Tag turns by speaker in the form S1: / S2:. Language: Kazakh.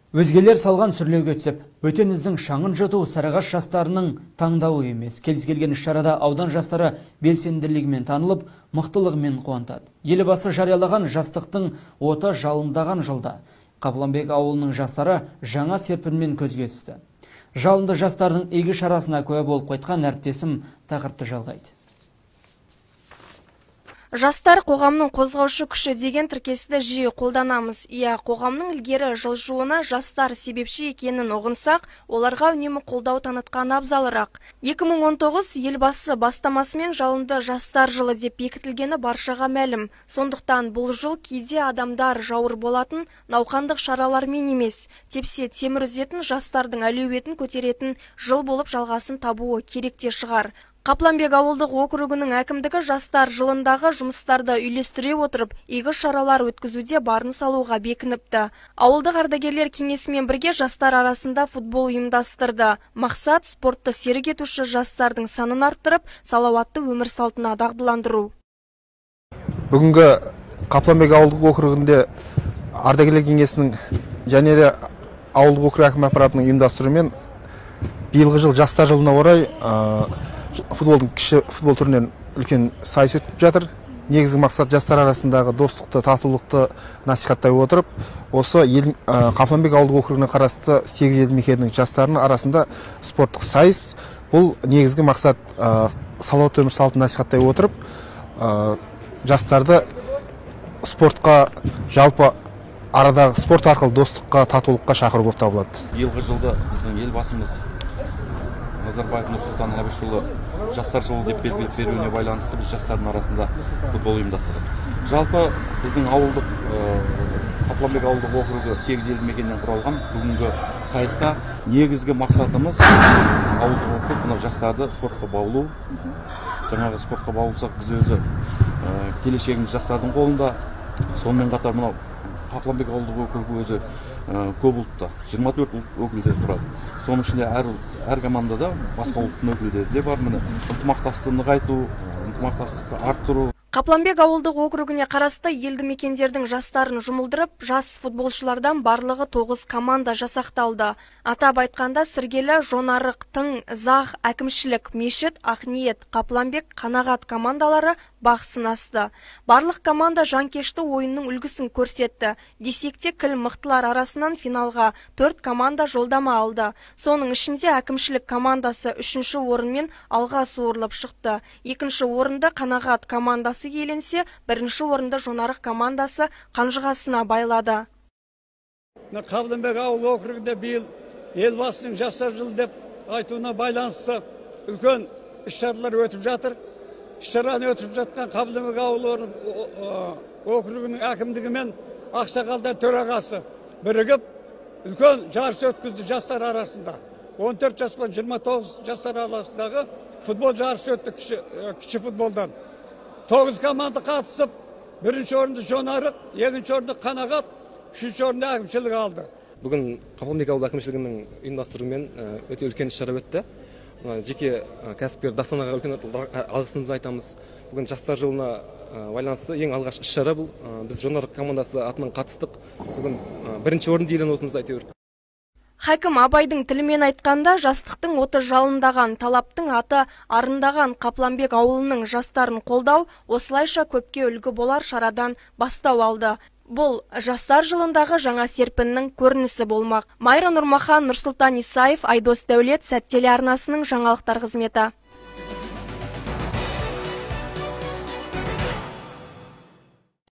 S1: Өзгелер салған сүрлеуге түсіп, бөтеніздің шаңын жұту Сарыағаш жастарының таңдауы емес. Келген іс-шарада аудан жастары белсенділігімен танылып, мықтылығымен қуантады. Елбасы жариялаған жастықтың оты жалындаған жылда Қапланбек ауылының жастары жаңа серпінмен көзге түсті. Жалынды жастардың игі шарасына куә болып қайтқан әріптесім тақырыпты жалғайды.
S2: Жастар қоғамның қозғаушы күші деген тіркесті жиі қолданамыз. Қоғамның ілгері жылжуына жастар себепші екенін ұғынсақ, оларға үнемі қолдау танытқан абзалырақ. 2019 елбасы бастамасымен жалынды жастар жылы деп бекітілгені баршаға мәлім. Сондықтан бұл жыл кейде адамдар жауыр болатын науқандық шаралармен емес, тепсе темір үзетін жастардың әлеуетін көтеретін жыл болып жалғасын табуы керек те шығар. Қапланбек ауылдық округінің әкімдігі жастар жылындағы жұмыстарды үйлестіре отырып, игі шаралар өткізуде барын салуға бекініпті. Ауылдық ардагерлер кеңесімен бірге жастар арасында футбол ұйымдастырды. Мақсат спортты серік етуші жастардың санын арттырып, салауатты өмір салтына дағдыландыру.
S3: Бүгінгі Қапланбек ауылдық округінде ардагерлер кеңесінің және де ауылдық округ әкім аппаратының ұйымдастыруымен биылғы жыл жастар жылына орай футболдың кіші футбол түрінен үлкен сайыс өтіп жатыр. Негізгі мақсат жастар арасындағы достықты, татулықты насихаттай отырып, осы Қапланбек ауылдық округіне қарасты 8 елді мекеннің жастарының арасында спорттық сайыс. Бұл негізгі мақсат салауатты өмір салтын насихаттай отырып, жастарды спортқа, жалпы арадағы спорт арқылы достыққа, татулыққа шақыру болып табылады.
S4: Биылғы жылда біздің елбасымыз Назарбаев Нұрсұлтан Әбішұлы жастар жылы деп белгілеп беруіне байланысты біз жастардың арасында футбол ұйымдастырдық. Жалпы біздің ауылдық Қапланбек ауылдық округі 8 елді мекеннен құралған бүгінгі сайыста негізгі мақсатымыз ауылдық округ мына жастарды спортқа баулу. Жаңағы спортқа баулсақ біз өзі келешегіміз жастардың қолында. Сонымен қатар мынау Қапланбек ауылдық округі өзі көп ұлтта 24 ұлт өкілдері тұрады. Соның ішінде әр командада басқа ұлттың өкілдері де бар. Міне ынтымақтастықты нығайту, ынтымақтастықты арттыру.
S2: Қапланбек ауылдық округіне қарасты елді мекендердің жастарын жұмылдырып, жас футболшылардан барлығы 9 команда жасақталды. Атап айтқанда Сіргелі, Жонарық, Тың, Зах, Әкімшілік, Мешіт, Ақниет, Қапланбек, Қанағат командалары бақ сынасты. Барлық команда жанкешті ойынның үлгісін көрсетті. Десекте кіл мықтылар арасынан финалға 4 команда жолдама алды. Соның ішінде Әкімшілік командасы 3-ші орынмен алға суырылып шықты. 2-ші орынды Қанағат командасы еленсе, 1-ші орынды Жонарық командасы қанжығасына байлады.
S5: Қапланбек ауыл округінде биыл елбасының жастар жылы деп айтуына байланысты үлкен іс-шаралар өтіп жатыр. Іс-шараны өтіп жатқан Қапланбек ауыл округінің әкімдігімен ақсақалдар төрағасы бірігіп үлкен жарыс өткізді жастар арасында. 14 жастан 29 жастар арасындағы футбол жарысы өтті кіші футболдан. 9 команда қатысып, 1-ші орынды Жонарық, 2-ші орынды Қанағат, 3-ші орынды Әкімшілік алды.
S6: Бүгін Қапланбек ауыл әкімшілігінің ұйымдастыруымен өте үлкен іс-шара өтті. Жеке кәсіпкер Дастанаға үлкен алғысымызды айтамыз. Бүгін жастар жылына байланысты ең алғаш іс-шара бұл. Біз Жонарық командасы атынан қатыстық. Бүгін 1-ші орынды иеленіп отырмыз әйтеуір.
S2: Хакім Абайдың тілімен айтқанда, жастықтың оты жалындаған, талаптың аты арындаған Қапланбек ауылының жастарын қолдау осылайша көпке үлгі болар шарадан бастау алды. Бұл жастар жылындағы жаңа серпіннің көрінісі болмақ. Майра Нұрмахан, Нұрсұлтан Исаев, Айдос Дәулет, Сәт телеарнасының жаңалықтар қызметі.